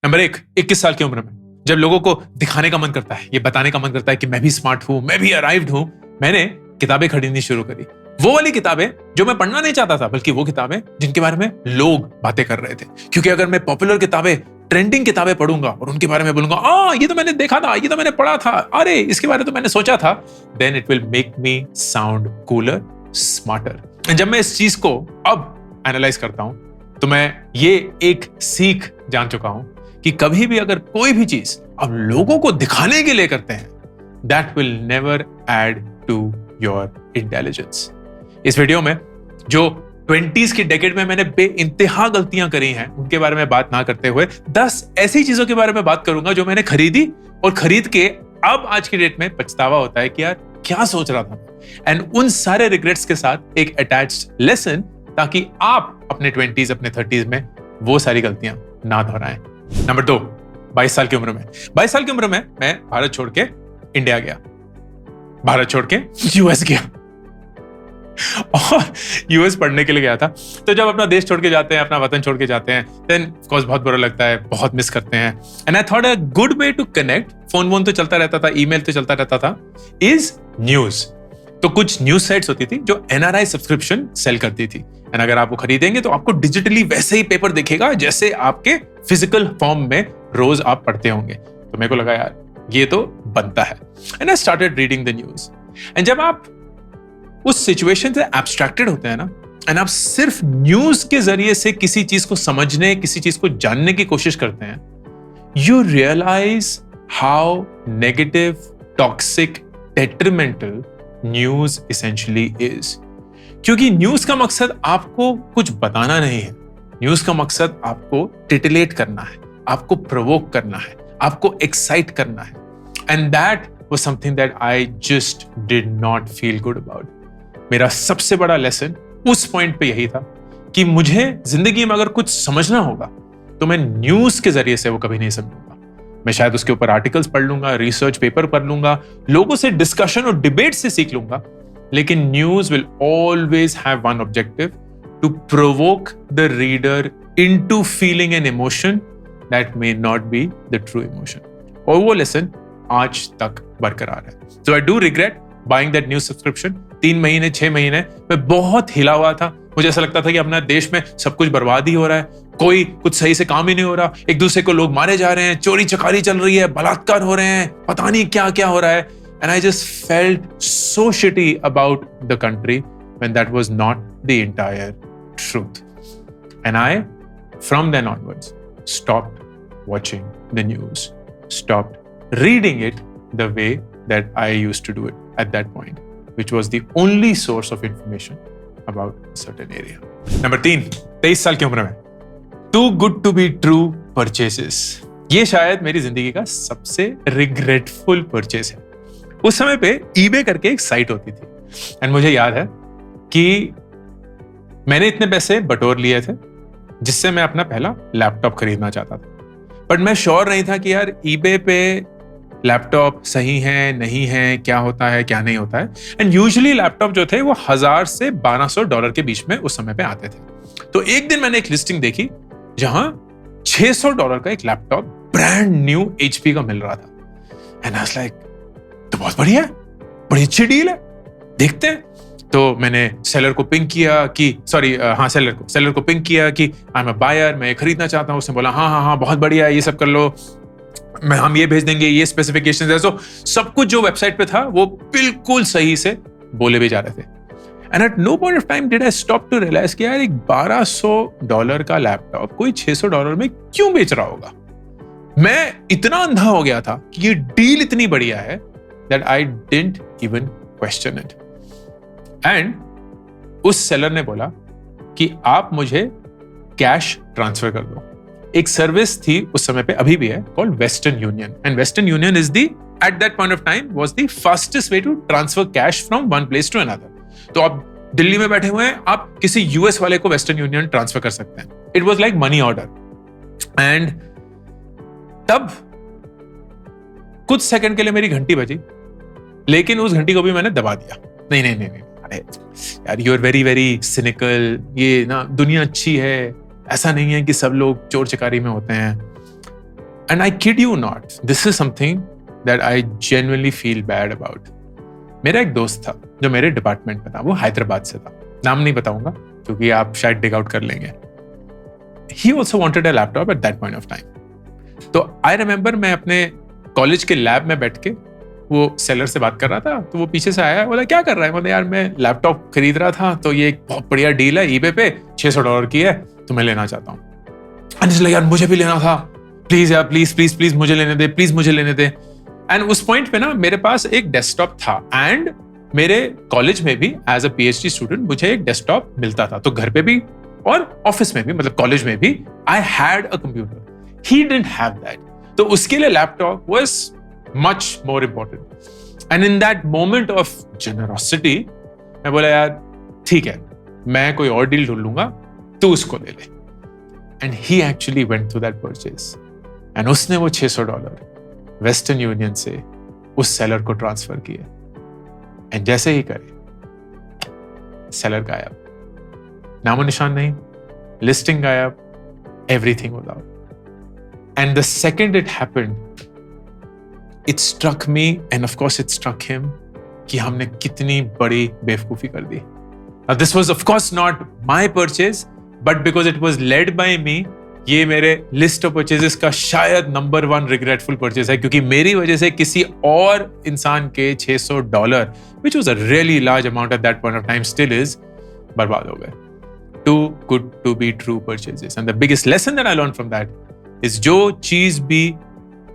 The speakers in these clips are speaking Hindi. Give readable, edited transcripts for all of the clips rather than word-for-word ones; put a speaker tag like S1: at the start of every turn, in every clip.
S1: नंबर 1, 21 साल की उम्र में जब लोगों को दिखाने का मन करता है, ये बताने का मन करता है कि मैं भी स्मार्ट हूं, मैं भी अराइव्ड हूं, मैंने किताबें खरीदनी शुरू करी। वो वाली किताबें जो मैं पढ़ना नहीं चाहता था, बल्कि वो किताबें जिनके बारे में लोग बातें कर रहे थे। क्योंकि अगर मैं पॉपुलर किताबें, ट्रेंडिंग किताबें पढ़ूंगा और उनके बारे में बोलूंगा, ये तो मैंने देखा था, ये तो मैंने पढ़ा था, अरे इसके बारे में तो मैंने सोचा था, then it will make me sound cooler, smarter. जब मैं इस चीज को अब एनालाइज करता हूं तो मैं ये एक सीख जान चुका हूं कि कभी भी अगर कोई भी चीज आप लोगों को दिखाने के लिए करते हैं, that will never add to your intelligence. इस वीडियो में जो 20s की डेकेड में मैंने बेइंतहा गलतियां करी हैं, उनके बारे में बात ना करते हुए 10 ऐसी चीजों के बारे में बात करूंगा जो मैंने खरीदी और खरीद के अब आज की डेट में पछतावा होता है कि यार क्या सोच रहा था। एंड उन सारे रिग्रेट्स के साथ एक अटैच्ड लेसन, ताकि आप अपने 20s, अपने 30s में वो सारी गलतियां ना दोहराएं। नंबर 2, 22 साल की उम्र में। 22 साल की उम्र में मैं भारत छोड़ के इंडिया गया, भारत छोड़ के यूएस गया और यूएस पढ़ने के लिए गया था। तो जब अपना देश छोड़ के जाते हैं, अपना वतन छोड़ के जाते हैं, देन ऑफ कोर्स बहुत बुरा लगता है, बहुत मिस करते हैं। And I thought a good way to connect, phone तो चलता रहता था, ईमेल तो चलता रहता था, इज न्यूज। तो कुछ न्यूज साइट्स होती थी जो एनआरआई सब्सक्रिप्शन सेल करती थी। एंड अगर आप वो खरीदेंगे तो आपको डिजिटली वैसे ही पेपर दिखेगा जैसे आपके फिजिकल फॉर्म में रोज आप पढ़ते होंगे। तो मेरे को लगा यार ये तो बनता है। And I started reading the news. And जब आप उस सिचुएशन से एब्स्ट्रैक्टेड होते हैं ना, एंड आप सिर्फ न्यूज के जरिए से किसी चीज को समझने, किसी चीज को जानने की कोशिश करते हैं, you realise how negative, toxic, detrimental news essentially is. क्योंकि न्यूज का मकसद आपको कुछ बताना नहीं है, न्यूज का मकसद आपको टिटिलेट करना है, आपको प्रोवोक करना है, आपको एक्साइट करना है। And that was something that I just did not feel good about. मेरा सबसे बड़ा लेसन उस पॉइंट पे यही था कि मुझे जिंदगी में अगर कुछ समझना होगा तो मैं न्यूज के जरिए से वो कभी नहीं समझूंगा। मैं शायद उसके ऊपर आर्टिकल्स पढ़ लूंगा, रिसर्च पेपर पढ़ लूंगा, लोगों से डिस्कशन और डिबेट से सीख लूंगा, लेकिन news will always have one objective, to provoke the reader into feeling an emotion that may not be the true emotion. और वो लेसन आज तक बरकरार है। So I do regret buying that news subscription. 3 महीने 6 महीने मैं बहुत हिला हुआ था। मुझे ऐसा लगता था कि अपना देश में सब कुछ बर्बाद ही हो रहा है, कोई कुछ सही से काम ही नहीं हो रहा, एक दूसरे को लोग मारे जा रहे हैं, चोरी चकारी चल रही है, बलात्कार हो रहे हैं, पता नहीं क्या क्या हो रहा है। And I just felt so shitty about the country when that was not the entire truth. And I from then onwards stopped watching the news, stopped reading it the way that I used to do it at that point, which was the only source of information about a certain area. Number 3, 23 साल की उम्र में too good to be true purchases। ये शायद मेरी जिंदगी का सबसे रिग्रेटफुल परचेस है। उस समय पे eBay करके एक साइट होती थी, एंड मुझे याद है कि मैंने इतने पैसे बटोर लिए थे जिससे मैं अपना पहला लैपटॉप खरीदना चाहता था। बट मैं श्योर नहीं था कि यार eBay पे लैपटॉप सही है नहीं है, क्या होता है क्या नहीं होता है। एंड यूजुअली लैपटॉप जो थे वो $1000 से $1200 के बीच में उस समय पे आते थे। तो एक दिन मैंने एक लिस्टिंग देखी जहां $600 का एक लैपटॉप ब्रांड न्यू HP का मिल रहा था। एंड आई वाज लाइक, तो बहुत बढ़िया है, बड़ी अच्छी डील है, देखते हैं। तो मैंने सेलर को पिंग किया कि सेलर को पिंग किया कि आई एम अ बायर, मैं खरीदना चाहता हूं। उसने बोला हाँ बहुत बढ़िया है, ये सब कर लो, हम ये भेज देंगे, ये स्पेसिफिकेशंस है। सो सब कुछ जो वेबसाइट पे था वो बिल्कुल सही से बोले भी जा रहे थे। And at no point of time did I stop to realise कि यार एक $1200 का लैपटॉप कोई $600 में क्यों बेच रहा होगा। मैं इतना अंधा हो गया था कि ये डील इतनी बढ़िया है that I didn't even question it. And उस सेलर ने बोला कि आप मुझे कैश ट्रांसफर कर दो। एक सर्विस थी उस समय पे, अभी भी है, called Western Union. And Western Union is the at that point of time was the fastest way to transfer cash from one place to another. तो आप दिल्ली में बैठे हुए हैं, आप किसी यूएस वाले को वेस्टर्न यूनियन ट्रांसफर कर सकते हैं। It was like money order. And तब कुछ सेकंड के लिए मेरी घंटी बजी, लेकिन उस घंटी को भी मैंने दबा दिया। नहीं, अरे यार, you are very very cynical, ये ना दुनिया अच्छी है, ऐसा नहीं है कि सब लोग चोर चकारी में होते हैं। And I kid you not, this is something that I genuinely feel bad about. मेरा एक दोस्त था जो मेरे डिपार्टमेंट में था, वो हैदराबाद से था, नाम नहीं बताऊंगा क्योंकि आप शायद डिग आउट कर लेंगे. He also wanted a laptop at that point of time. तो I remember मैं अपने कॉलेज के लैब में बैठ के वो सेलर से बात कर रहा था, तो वो पीछे से आया, बोला क्या कर रहा है. बोला यार मैं लैपटॉप खरीद रहा था, तो ये एक बहुत बढ़िया डील है eBay पे, $600 की है, तो मैं लेना चाहता हूँ. And यार मुझे भी लेना था, प्लीज यार प्लीज मुझे लेने दे, प्लीज मुझे लेने दे. एंड उस पॉइंट पे ना मेरे पास एक डेस्कटॉप था, एंड मेरे कॉलेज में भी एज अ PhD स्टूडेंट मुझे एक डेस्कटॉप मिलता था, तो घर पे भी और ऑफिस में भी, मतलब कॉलेज में भी I had a computer. He didn't have that, तो उसके लिए laptop was much more important. And in that moment of generosity मैं बोला यार ठीक है, मैं कोई और डील ढूंढ लूंगा, तू उसको ले ले. And he actually went through that purchase, and उसने वो $600 वेस्टर्न यूनियन से उस सेलर को ट्रांसफर किए. एंड जैसे ही करे सेलर गायब, नामो निशान नहीं, लिस्टिंग गायब, everything was out. And the second it happened, it struck me and of course it struck him कि हमने कितनी बड़ी बेवकूफी कर दी. This was of course not my purchase, but because it was led by me, ये मेरे लिस्ट ऑफ परचेजेस का शायद नंबर 1 रिग्रेटफुल परचेज है, क्योंकि मेरी वजह से किसी और इंसान के $600, which was a really large amount at that point of time, still is, बर्बाद हो गए. Too good to be true purchases. And the biggest lesson that I learned from that is जो चीज भी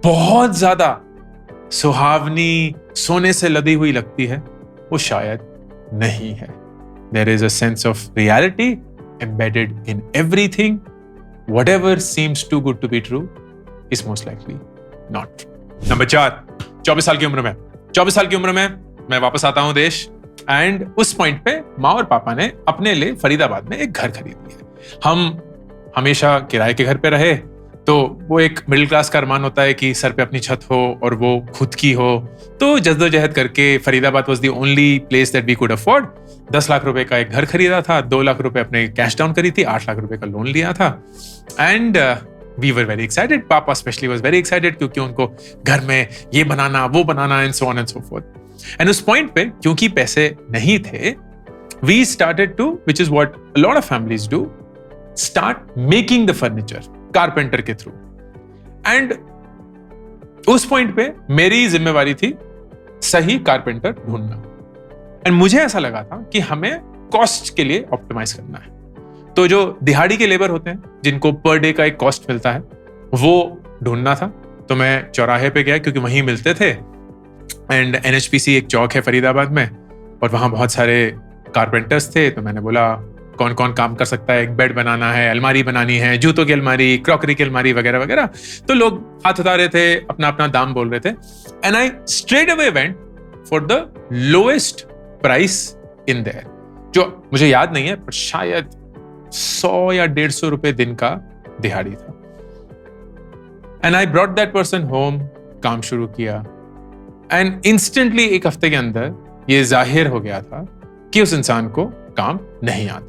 S1: बहुत ज्यादा सुहावनी, सोने से लदी हुई लगती है, वो शायद नहीं है. There is a sense of reality embedded in everything. Whatever seems too good to be true is most likely not. Number 4, 24 साल की उम्र में 24 साल की उम्र में मैं वापस आता हूं देश, एंड उस पॉइंट पे माँ और पापा ने अपने लिए फरीदाबाद में एक घर खरीद लिया. हम हमेशा किराए के घर पे रहे, तो वो एक मिडिल क्लास का अरमान होता है कि सर पे अपनी छत हो और वो खुद की हो. तो जद्दोजहद करके Faridabad was the only place that we could afford. 10 lakh रुपए का एक घर खरीदा था, 2 लाख रुपए अपने कैश डाउन करी थी, 8 लाख रुपए का लोन लिया था. And we were very excited, पापा स्पेशली वाज वेरी एक्साइटेड, क्योंकि उनको घर में ये बनाना वो बनाना and so on and so forth. And उस पॉइंट पे क्योंकि पैसे नहीं थे, we started to, which is what a lot of families do, start making the furniture carpenter के थ्रू. एंड उस पॉइंट पे मेरी जिम्मेवारी थी सही कारपेंटर ढूंढना. एंड मुझे ऐसा लगा था कि हमें कॉस्ट के लिए ऑप्टिमाइज करना है. तो जो दिहाड़ी के लेबर होते हैं, जिनको पर डे का एक कॉस्ट मिलता है, वो ढूंढना था. तो मैं चौराहे पे गया क्योंकि वहीं मिलते थे, एंड NHPC एक चौक है फरीदाबाद में, और वहां बहुत सारे कारपेंटर्स थे. तो मैंने बोला कौन कौन काम कर सकता है, एक बेड बनाना है, अलमारी बनानी है, जूतों की अलमारी, क्रॉकरी की अलमारी वगैरह वगैरह. तो लोग हाथ उठा रहे थे, अपना अपना दाम बोल रहे थे. And I straight away went for the lowest price in their, जो मुझे याद नहीं है, पर शायद 100 या 150 रुपए दिन का दिहाड़ी था. And I brought that person home, काम शुरू किया, एंड इंस्टेंटली एक हफ्ते के अंदर ये जाहिर हो गया था कि उस इंसान को काम नहीं आता.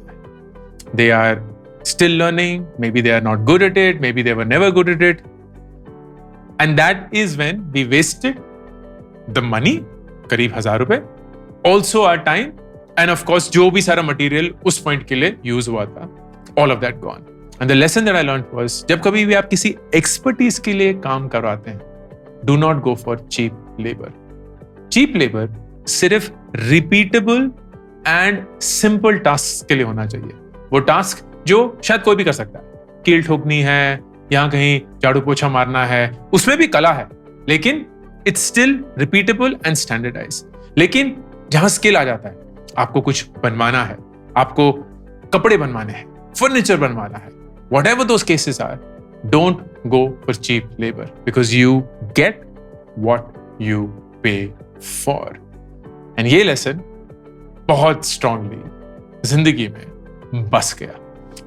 S1: They are still learning, maybe they are not good at it, maybe they were never good at it. And that is when we wasted the money, करीब 1000 रुपए, also our time, and of course जो भी सारा मटेरियल उस पॉइंट के लिए यूज हुआ था, all of that gone. And the lesson that I learned was, जब कभी भी आप किसी एक्सपर्टीज के लिए काम करवाते हैं, do not go for cheap labor. Cheap labor सिर्फ रिपीटेबल एंड सिंपल टास्क के लिए होना चाहिए. वो टास्क जो शायद कोई भी कर सकता है, कील ठोकनी है, यहां कहीं झाड़ू पोछा मारना है, उसमें भी कला है, लेकिन it's still repeatable and standardise. लेकिन जहां स्किल आ जाता है, आपको कुछ बनवाना है, आपको कपड़े बनवाने हैं, फर्नीचर बनवाना है, whatever those cases are, don't go for cheap labor because you get what you pay for. And ये लेसन बहुत स्ट्रांगली जिंदगी में बस गया.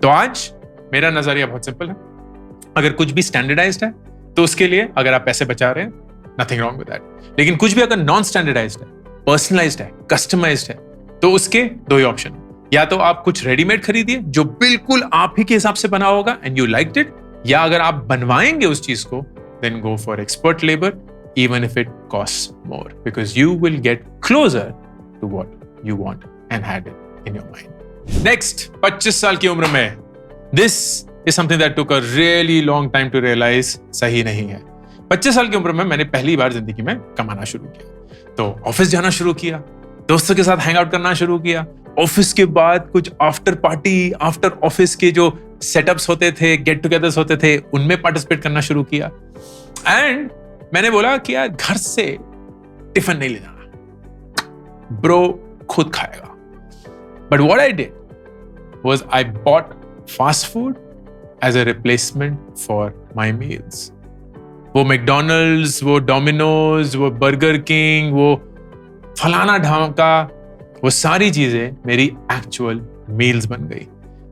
S1: तो आज मेरा नजरिया बहुत सिंपल है. अगर कुछ भी स्टैंडर्डाइज्ड है, तो उसके लिए अगर आप पैसे बचा रहे हैं, नथिंग रॉन्ग विद दैट. लेकिन कुछ भी अगर नॉन स्टैंडर्डाइज्ड है, पर्सनलाइज्ड है, कस्टमाइज्ड है, तो उसके 2 ही ऑप्शन. या तो आप कुछ रेडीमेड खरीदिए जो बिल्कुल आप ही के हिसाब से बना होगा एंड यू लाइक्ड इट, या अगर आप बनवाएंगे उस चीज को, then go for expert labor, even if it costs more, because you will get closer to what you want and had it in your mind. Next, 25 साल की उम्र में, this is something that took a really long time to realize सही नहीं है. 25 साल की उम्र में मैंने पहली बार जिंदगी में कमाना शुरू किया. तो ऑफिस जाना शुरू किया, दोस्तों के साथ हैंग आउट करना शुरू किया. ऑफिस के बाद कुछ आफ्टर पार्टी, आफ्टर ऑफिस के जो सेटअप्स होते थे, गेट टुगेदर्स होते थे, उनमें पार्टिसिपेट करना शुरू किया. एंड मैंने बोला कि यार घर से टिफिन नहीं ले जाना, ब्रो खुद खाएगा. But what I did was I bought fast food as a replacement for my meals. वो मैकडॉनल्ड्स, वो डोमिनोज, वो बर्गर किंग, वो फलाना ढांका, वो सारी चीजें मेरी एक्चुअल मील्स बन गई.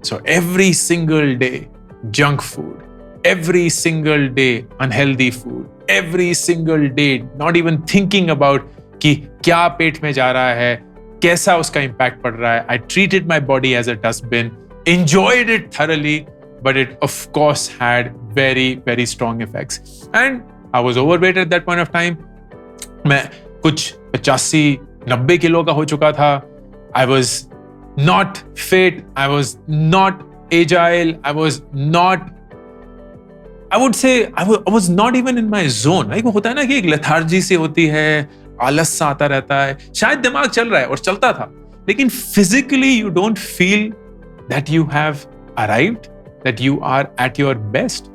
S1: So every single day junk food, every single day unhealthy food, every single day not even thinking about कि क्या पेट में जा रहा है, कैसा उसका impact पड़ रहा है. I treated my body as a dustbin, enjoyed it thoroughly, but it of course had very, very strong effects. And I was overweight at that point of time. मैं कुछ 85-90 किलो का हो चुका था. I was not fit, I was not agile, I was not, I would say I was not even in my zone. Like वो होता है ना कि एक लेथार्जी सी होती है, आलस सा आता रहता है. शायद दिमाग चल रहा है और चलता था, लेकिन physically you don't feel that you have arrived, that you are at your best.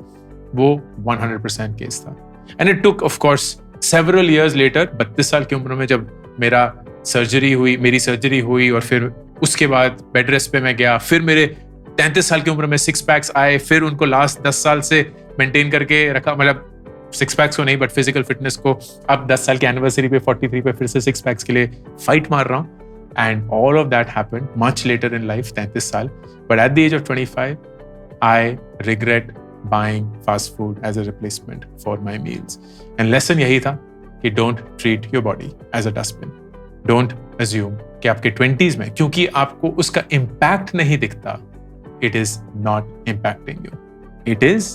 S1: वो 100% केस था. And it took of course several years later, 32 साल की उम्र में जब मेरी सर्जरी हुई और फिर उसके बाद बेड रेस्ट पे मैं गया. फिर मेरे 33 साल की उम्र में 6 पैक्स आए. फिर उनको लास्ट 10 साल से मेंटेन करके रखा, मतलब 6 पैक्स को नहीं बट फिजिकल फिटनेस को. अब 10 साल की एनिवर्सरी पे 43 पे फिर से 6 पैक्स के लिए फाइट मार रहा हूँ. And all of that happened much later in life, 33 साल. But at the age of 25 I regret buying fast food as a replacement for my meals. And lesson यही था कि don't treat your body as a dustbin. Don't assume कि आपके 20s में क्योंकि आपको उसका इम्पैक्ट नहीं दिखता, it is not impacting you. It is,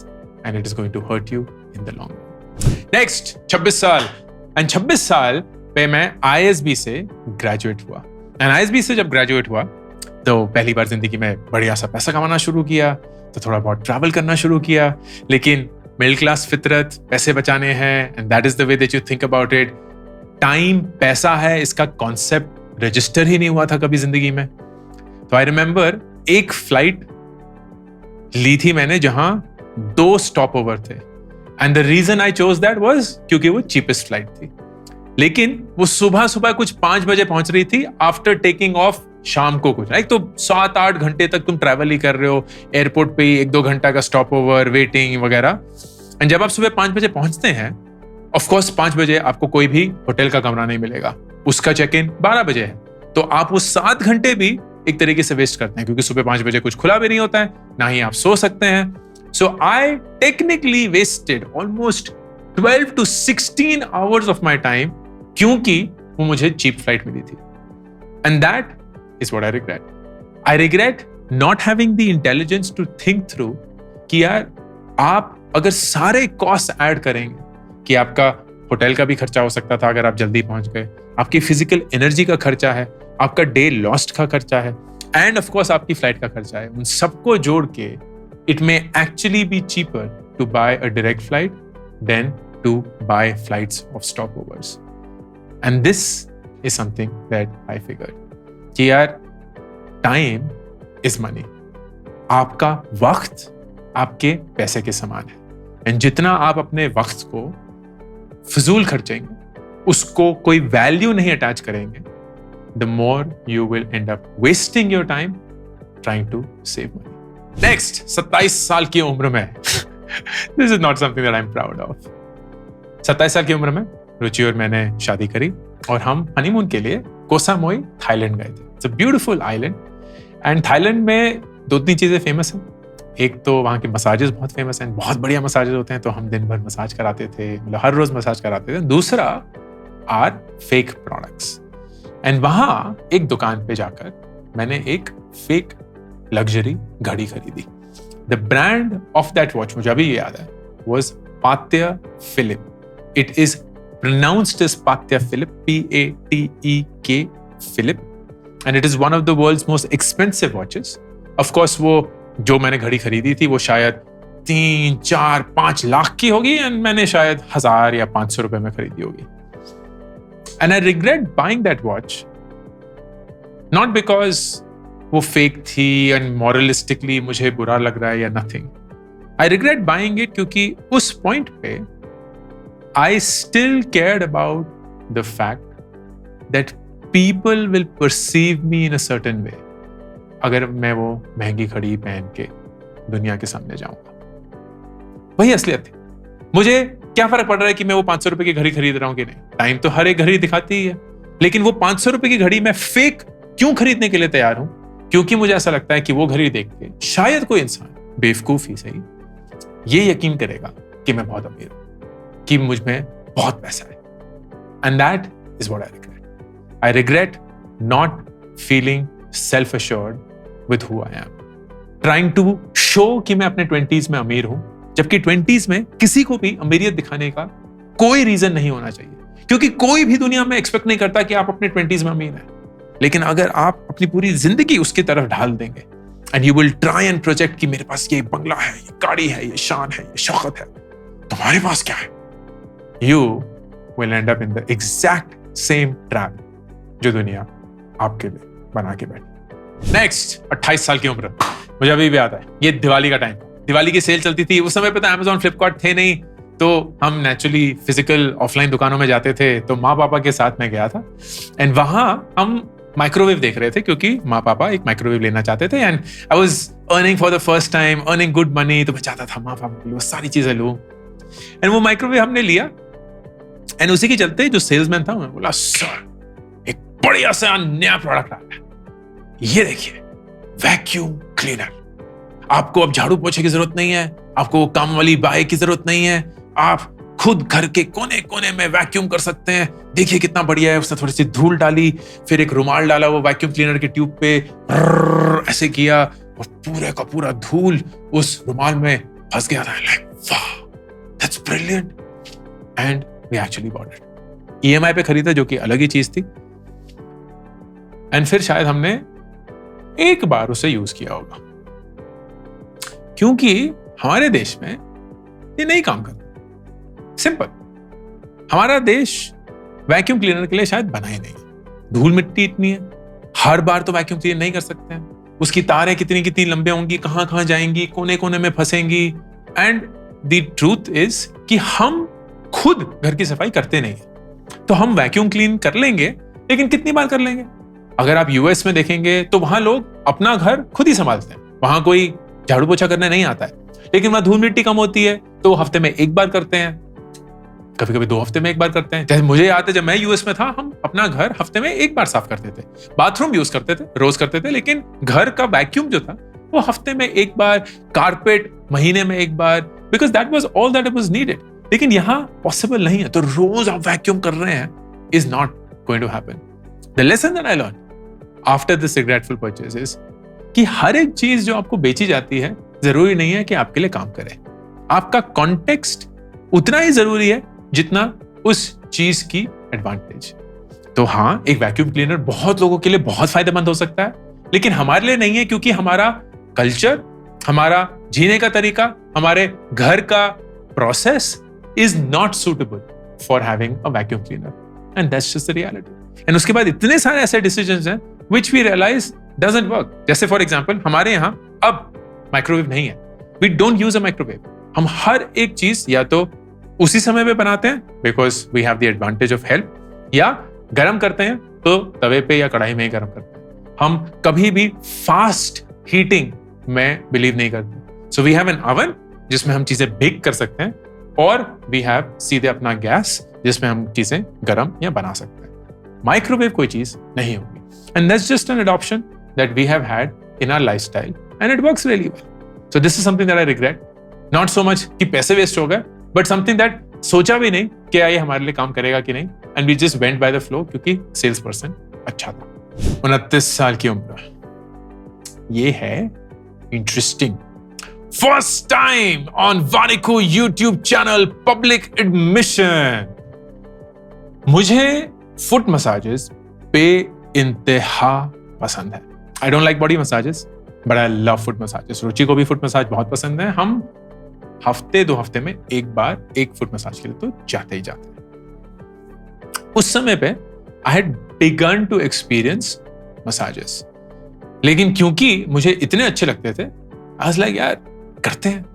S1: and it is going to hurt you in the long run. Next, 26 साल. And 26 साल पे मैं ISB से ग्रेजुएट हुआ. And ISB से जब ग्रेजुएट हुआ तो पहली बार जिंदगी में बढ़िया सा पैसा कमाना शुरू किया. तो थोड़ा बहुत ट्रैवल करना शुरू किया. लेकिन मिडिल क्लास फितरत, पैसे बचाने हैं, and that is the way that you think about it. Time पैसा है, इसका कॉन्सेप्ट रजिस्टर ही नहीं हुआ था कभी जिंदगी में. तो आई रिमेंबर एक फ्लाइट ली थी मैंने जहां 2 स्टॉप ओवर थे. And the reason I chose that was क्योंकि वो चीपेस्ट फ्लाइट थी. लेकिन वो सुबह कुछ 5 बजे पहुंच रही थी आफ्टर टेकिंग ऑफ शाम को कुछ. तो 7-8 घंटे तक तुम ट्रैवल ही कर रहे हो. एयरपोर्ट पे ही 1-2 घंटा का स्टॉप ओवर, वेटिंग वगैरह. एंड जब आप सुबह 5 बजे पहुंचते हैं, ऑफ कोर्स 5 बजे आपको कोई भी होटल का कमरा नहीं मिलेगा. उसका चेक इन 12 बजे है. तो आप वो 7 घंटे भी एक तरीके से वेस्ट करते हैं क्योंकि सुबह 5 बजे कुछ खुला भी नहीं होता है, ना ही आप सो सकते हैं. So I technically wasted almost 12 to 16 hours of my time क्योंकि वो मुझे चीप फ्लाइट मिली थी. And that is what I regret. I regret not having the intelligence to think through कि यार आप अगर सारे कॉस्ट ऐड करेंगे कि आपका होटल का भी खर्चा हो सकता था अगर आप जल्दी पहुंच गए, आपकी फिजिकल एनर्जी का खर्चा है, आपका डे लॉस्ट का खर्चा है, एंड ऑफ कोर्स आपकी फ्लाइट का खर्चा है. उन सबको जोड़ के it may actually be cheaper to buy a direct flight than to buy flights of stop overs. And this is something that I figured कि यार टाइम इज मनी. आपका वक्त आपके पैसे के समान है. एंड जितना आप अपने वक्त को फिजूल खर्चेंगे, उसको कोई वैल्यू नहीं अटैच करेंगे, the more you will end up wasting your time trying to save money. Next, 27 साल की उम्र में this is not something that I'm proud of. 27 साल की उम्र में रुचि और मैंने शादी करी और हम हनीमून के लिए कोह सामुई थाईलैंड गए थे. It's a beautiful island. And Thailand में 2-3 चीजें फेमस हैं. एक तो वहाँ के मसाजेस बहुत फेमस हैं, बहुत बढ़िया मसाजेस होते हैं, तो हम दिन भर मसाज कराते थे, मतलब हर रोज मसाज कराते थे. दूसरा आर फेक प्रोडक्ट्स. एंड वहां एक दुकान पे जाकर मैंने एक फेक लग्जरी घड़ी खरीदी. The brand of that watch, मुझे अभी याद है, was Patya Philip. It is pronounced as Patya Philip, P-A-T-E-K Philip, and it is one of the world's most expensive watches. Of course, वो जो मैंने घड़ी खरीदी थी वो शायद 3, 4, 5 लाख की होगी, एंड मैंने शायद 1000 या 500 रुपए में खरीदी होगी. And I regret buying that watch, not because वो फेक थी and moralistically मुझे बुरा लग रहा है या nothing. I regret buying it क्योंकि उस पॉइंट पे I still cared about the fact that people will perceive me in a certain way अगर मैं वो महंगी घड़ी पहन के दुनिया के सामने जाऊंगा. वही असलियत थी. मुझे क्या फर्क पड़ रहा है कि मैं वो 500 रुपए की घड़ी खरीद रहा हूं कि नहीं. टाइम तो हर एक घड़ी दिखाती ही है, लेकिन वो 500 रुपए की घड़ी मैं फेक क्यों खरीदने के लिए तैयार हूं? क्योंकि मुझे ऐसा लगता है कि वो घड़ी देख के शायद कोई इंसान बेवकूफ ही सही ये यकीन करेगा कि मैं बहुत अमीर हूं, कि मुझ में बहुत पैसा है. And that is what I regret. I regret not feeling self assured with who I am. Trying to show कि मैं अपने 20s में अमीर हूं, जबकि 20s में किसी को भी अमीरियत दिखाने का कोई रीजन नहीं होना चाहिए, क्योंकि कोई भी दुनिया में एक्सपेक्ट नहीं करता कि आप अपने 20s में अमीर हैं. लेकिन अगर आप अपनी पूरी जिंदगी उसकी तरफ ढाल देंगे and you will try and project कि मेरे पास ये बंगला है, ये गाड़ी है, ये शान है, ये शौकत है, तुम्हारे पास क्या है, you will and up in the exact same trap जो दुनिया आपके लिए बना के बैठी. नेक्स्ट, 28 साल की उम्र. मुझे अभी भी आता है, ये दिवाली का टाइम, दिवाली की सेल चलती थी. उस समय पे तो Amazon, Flipkart थे नहीं, तो हम नेचुरली फिजिकल ऑफलाइन दुकानों में जाते थे. तो माँ पापा के साथ मैं गया था एंड वहां हम माइक्रोवेव देख रहे थे, क्योंकि माँ पापा एक माइक्रोवेव लेना चाहते थे. And I was earning for the first time, earning good money. तो मैं चाहता था माँ पापा के लिए सारी चीजें लूं. एंड वो माइक्रोवेव हमने लिया एंड उसी के चलते जो सेल्समैन था मैं बोला, सर एक बढ़िया सा नया प्रोडक्ट आ गया, ये देखिए, वैक्यूम क्लीनर. आपको अब झाड़ू पोछे की जरूरत नहीं है, आपको काम वाली बाई की जरूरत नहीं है, आप खुद घर के कोने कोने में वैक्यूम कर सकते हैं. देखिए कितना बढ़िया है. उसने थोड़ी सी धूल डाली, फिर एक रुमाल डाला वो वैक्यूम क्लीनर के ट्यूब पे, ऐसे किया और पूरे का पूरा धूल उस रुमाल में फंस गया था. लाइक वाह, that's brilliant. And we actually bought it. EMI पे खरीदा, जो कि अलग ही चीज थी. एंड फिर शायद हमने एक बार उसे यूज किया होगा, क्योंकि हमारे देश में ये नहीं काम करता. सिंपल, हमारा देश वैक्यूम क्लीनर के लिए शायद बना ही नहीं. धूल मिट्टी इतनी है, हर बार तो वैक्यूम क्लीन नहीं कर सकते हैं. उसकी तारें कितनी कितनी लंबे होंगी, कहां कहां जाएंगी, कोने कोने में फंसेंगी. एंड द ट्रूथ इज कि हम खुद घर की सफाई करते नहीं है. तो हम वैक्यूम क्लीन कर लेंगे, लेकिन कितनी बार कर लेंगे? अगर आप यूएस में देखेंगे तो वहां लोग अपना घर खुद ही संभालते हैं, वहां कोई झाड़ू पोछा करने नहीं आता है. लेकिन वहां धूल मिट्टी कम होती है तो हफ्ते में एक बार करते हैं, कभी कभी 2 हफ्ते में एक बार करते हैं. जैसे मुझे याद है, जब मैं यूएस में था, हम अपना घर हफ्ते में एक बार साफ करते थे. बाथरूम यूज करते थे, रोज करते थे, लेकिन घर का वैक्यूम जो था वो हफ्ते में एक बार, कारपेट महीने में एक बार, because that was all that was needed. लेकिन यहाँ पॉसिबल नहीं है, तो रोज आप वैक्यूम कर रहे हैं is not going to happen. The lesson that I learn after this regretful purchases कि हर एक चीज जो आपको बेची जाती है जरूरी नहीं है कि आपके लिए काम करे. आपका कॉन्टेक्स्ट उतना ही जरूरी है जितना उस चीज की एडवांटेज. तो हाँ, एक वैक्यूम क्लीनर बहुत लोगों के लिए बहुत फायदेमंद हो सकता है, लेकिन हमारे लिए नहीं है, क्योंकि हमारा कल्चर, हमारा जीने का तरीका, हमारे घर का process is not suitable for having a vacuum cleaner. And that's just the reality. And उसके बाद इतने सारे ऐसे डिसीजंस हैं which we realize doesn't work. जैसे फॉर एग्जाम्पल, हमारे यहाँ अब माइक्रोवेव नहीं है. We don't use a microwave. हम हर एक चीज या तो उसी समय पे बनाते हैं because we have the advantage of help, या गरम करते हैं तो तवे पे या कढ़ाई में ही गरम करते हैं. हम कभी भी फास्ट हीटिंग में बिलीव नहीं करते. So we have an oven जिसमें हम चीजें बेक कर सकते हैं, और we have सीधे अपना गैस जिसमें हम चीजें गरम या बना सकते हैं. माइक्रोवेव कोई चीज नहीं होगी. And that's just an adoption that we have had in our lifestyle, and it works really well. So this is something that I regret. Not so much कि पैसे वेस्ट हो गए, but something that सोचा भी नहीं कि ये हमारे लिए काम करेगा कि नहीं, and we just went by the flow क्योंकि सेल्स पर्सन अच्छा था. 29 साल की उम्र, ये है इंटरेस्टिंग. फर्स्ट टाइम ऑन वानिको यूट्यूब चैनल पब्लिक एडमिशन। मुझे फुट मसाजेस पे इंतहा पसंद है। I don't like body massages but I love foot massages. Ruchi को भी फुट मसाज बहुत पसंद है। हम हफ्ते 2 हफ्ते में एक बार एक फुट मसाज के लिए तो जाते ही जाते हैं। उस समय पे I had begun to experience massages, लेकिन क्योंकि मुझे इतने अच्छे लगते थे आई वाज लाइक यार करते हैं,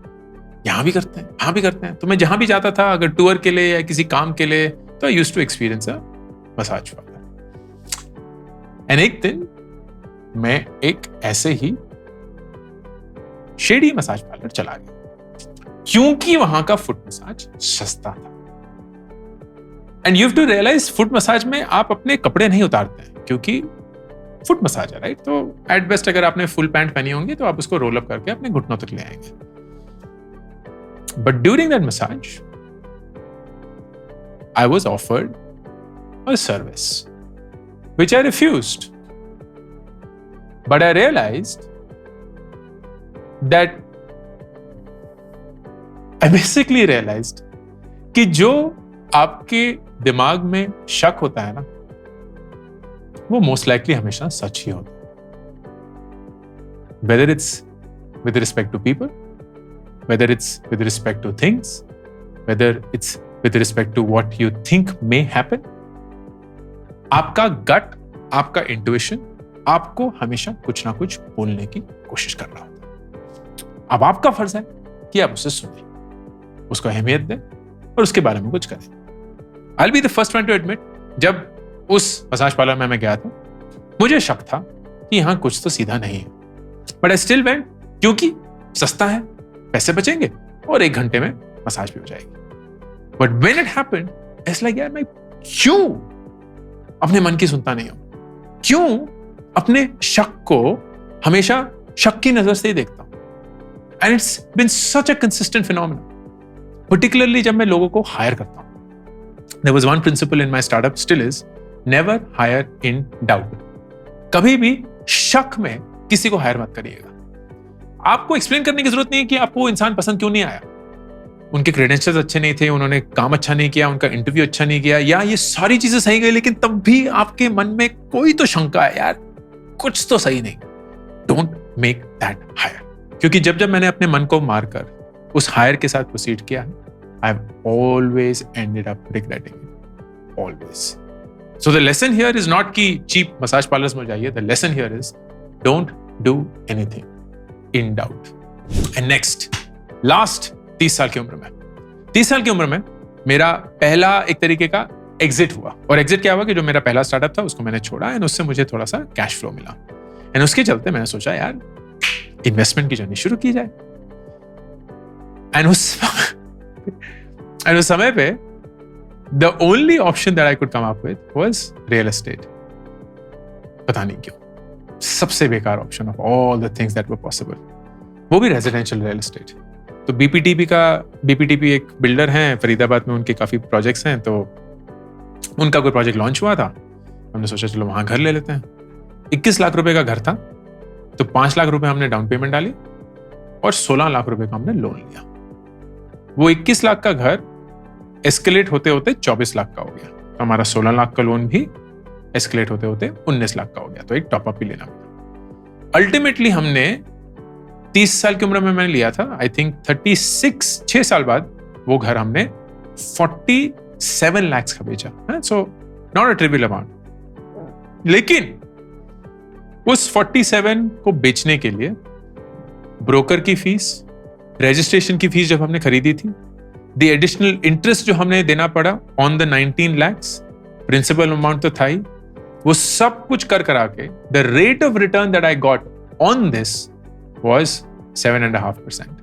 S1: यहां भी करते हैं, वहां भी करते हैं। तो मैं जहां भी जाता था अगर टूर के लिए या किसी काम के लिए तो I used to experience a massage parlour. And एक दिन मैं एक ऐसे ही शेडी मसाज पार्लर चला गया क्योंकि वहां का फुट मसाज सस्ता था। And you have to realise foot massage में आप अपने कपड़े नहीं उतारते हैं क्योंकि फुट मसाज है, राइट? तो एट बेस्ट अगर आपने फुल पैंट पहनी होंगी तो आप उसको रोल अप करके अपने घुटनों तक ले आएंगे। But during that massage I was offered a service which I refused, but I realised that I basically realised कि जो आपके दिमाग में शक होता है ना वो मोस्ट लाइकली हमेशा सच ही होता है। Whether it's with respect to people, whether it's with respect to things, whether it's with respect to what you think may happen, आपका गट, आपका इंट्यूशन आपको हमेशा कुछ ना कुछ बोलने की कोशिश कर रहा होता है। अब आपका फर्ज है कि आप उसे सुनें, उसको अहमियत दें और उसके बारे में कुछ करें। I will be the first one two admit, जब उस मसाज पार्लर में मैं गया था मुझे शक था कि यहां कुछ तो सीधा नहीं है, बट आई स्टिल वेंट क्योंकि सस्ता है, पैसे बचेंगे और 1 घंटे में मसाज भी हो जाएगी। But when it happened it's like यार मैं क्यों अपने मन की सुनता नहीं हूं, क्यों अपने शक को हमेशा शक की नजर से ही देखता हूं। And it's been such a consistent phenomena, particularly जब मैं लोगों को हायर करता हूं। There was one principle in my startup, still is, never hire in doubt. कभी भी शक में किसी को हायर मत करिएगा। आपको एक्सप्लेन करने की जरूरत नहीं है कि आपको इंसान पसंद क्यों नहीं आया, उनके क्रेडेंशियल्स अच्छे नहीं थे, उन्होंने काम अच्छा नहीं किया, उनका इंटरव्यू अच्छा नहीं किया, या ये सारी चीजें सही गई लेकिन तब भी आपके मन में कोई तो शंका है यार कुछ तो सही नहीं। डोंट मेक दैट हायर, क्योंकि जब मैंने अपने मन को मारकर उस हायर के साथ प्रोसीड किया है I've always ended up regretting it. Always. So the lesson here is not कि cheap massage parlors में जाइए. The lesson here is don't do anything in doubt. And next, last 30 साल की उम्र में, 30 साल की उम्र में मेरा पहला एक तरीके का एग्जिट हुआ। और एग्जिट क्या हुआ कि जो मेरा पहला स्टार्टअप था उसको मैंने छोड़ा एंड उससे मुझे थोड़ा सा कैश फ्लो मिला। एंड उसके चलते मैंने सोचा यार इन्वेस्टमेंट की जर्नी शुरू की जाए। एंड उस समय पे the only option that I could come up with was real estate. पता नहीं क्यों सबसे बेकार option of all the things that were possible, वो भी रेजिडेंशियल रियल एस्टेट। तो बीपीटीपी एक बिल्डर हैं फरीदाबाद में, उनके काफी प्रोजेक्ट्स हैं, तो उनका कोई प्रोजेक्ट लॉन्च हुआ था, हमने सोचा चलो वहां घर ले लेते हैं। 21 लाख रुपए का घर था, तो 5 लाख रुपए हमने डाउन पेमेंट डाली और 16 लाख रुपए का हमने लोन लिया। वो 21 लाख का घर एस्केलेट होते होते 24 लाख का हो गया, तो हमारा 16 लाख का लोन भी एस्केलेट होते होते 19 लाख का हो गया, तो एक टॉपअप भी लेना पड़ा। अल्टीमेटली हमने 30 साल की उम्र में मैंने लिया था, आई थिंक 6 साल बाद वो घर हमने 47 लाख का बेचा। So not a trivial amount, लेकिन उस 47 को बेचने के लिए ब्रोकर की फीस, रजिस्ट्रेशन की फीस जब हमने खरीदी थी, द एडिशनल इंटरेस्ट जो हमने देना पड़ा on the 19 lakhs, principal amount तो था ही, वो सब कुछ कर करा के the rate of return that I got on this was 7.5%,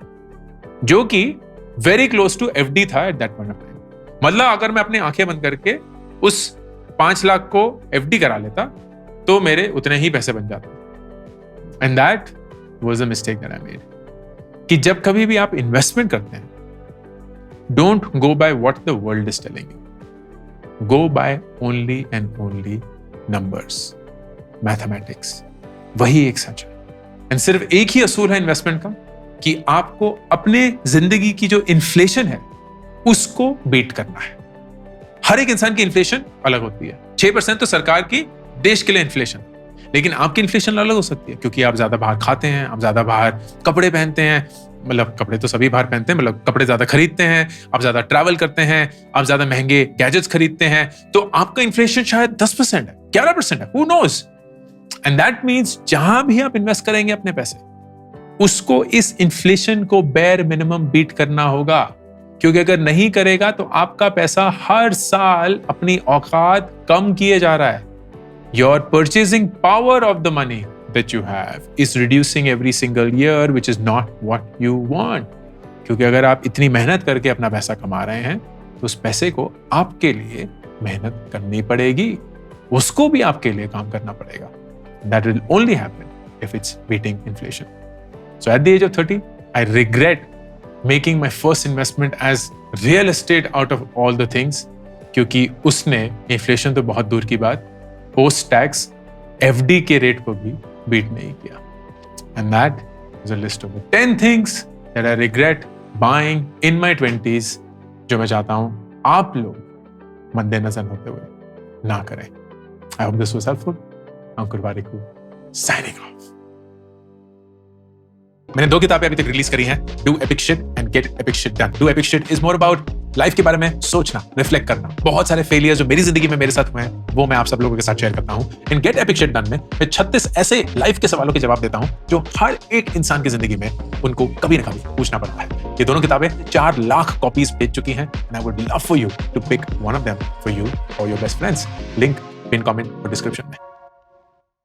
S1: जो कि वेरी क्लोज टू एफडी था at that point of time. मतलब अगर मैं अपनी आंखें बंद करके उस 5 लाख को एफडी करा लेता तो मेरे उतने ही पैसे बन जाते। And that was a mistake that I made, कि जब कभी भी आप इन्वेस्टमेंट करते हैं, don't go by what the world is telling you, go by only and only numbers, mathematics, वही एक सच है। एंड सिर्फ एक ही असूल है इन्वेस्टमेंट का, कि आपको अपने जिंदगी की जो इन्फ्लेशन है उसको बीट करना है। हर एक इंसान की इन्फ्लेशन अलग होती है। 6% तो सरकार की देश के लिए इन्फ्लेशन, लेकिन आपकी इन्फ्लेशन अलग हो सकती है क्योंकि आप ज्यादा बाहर खाते हैं, आप ज्यादा बाहर कपड़े पहनते हैं, मतलब कपड़े तो सभी बाहर पहनते हैं, मतलब कपड़े ज्यादा खरीदते हैं, आप ज्यादा ट्रैवल करते हैं, आप ज्यादा महंगे गैजेट्स खरीदते हैं, तो आपका इन्फ्लेशन शायद 10% है, 11% है, who knows. And that means जहां भी आप इन्वेस्ट करेंगे अपने पैसे, उसको इस इन्फ्लेशन को बेयर मिनिमम बीट करना होगा, क्योंकि अगर नहीं करेगा तो आपका पैसा हर साल अपनी औकात कम किए जा रहा है। Your purchasing power of the money that you have is reducing every single year, which is not what you want. क्योंकि अगर आप इतनी मेहनत करके अपना पैसा कमा रहे हैं तो उस पैसे को आपके लिए मेहनत करनी पड़ेगी, उसको भी आपके लिए काम करना पड़ेगा। That will only happen if it's beating inflation. So at the age of 30, I regret making my first investment as real estate out of all the things, क्योंकि उसने इन्फ्लेशन तो बहुत दूर की बात, पोस्ट टैक्स एफडी के रेट को भी बीट नहीं किया। And that is a list of 10 things that I regret buying in my 20s, जो मैं चाहता हूं आप लोग मद्देनजर होते हुए ना करें। I hope this was helpful. Ankur Warikoo signing off. मैंने 2 किताबें अभी तक रिलीज करी हैं, do epic shit and gate epic shit done. Do epic shit is more about life के बारे में सोचना, रिफ्लेक्ट करना। बहुत सारे फेलियर्स जो मेरी जिंदगी में मेरे साथ हुए हैं वो मैं आप सब लोगों के साथ शेयर करता हूं। इन गेट एपिक शिट डन में मैं 36 ऐसे लाइफ के सवालों के जवाब देता हूं जो हर एक इंसान की जिंदगी में उनको कभी ना कभी पूछना पड़ता है। ये दोनों किताबें 4 लाख कॉपीज बेच चुकी हैं and I would love for you to pick one of them for you और your best friends. Link pin comment और डिस्क्रिप्शन में।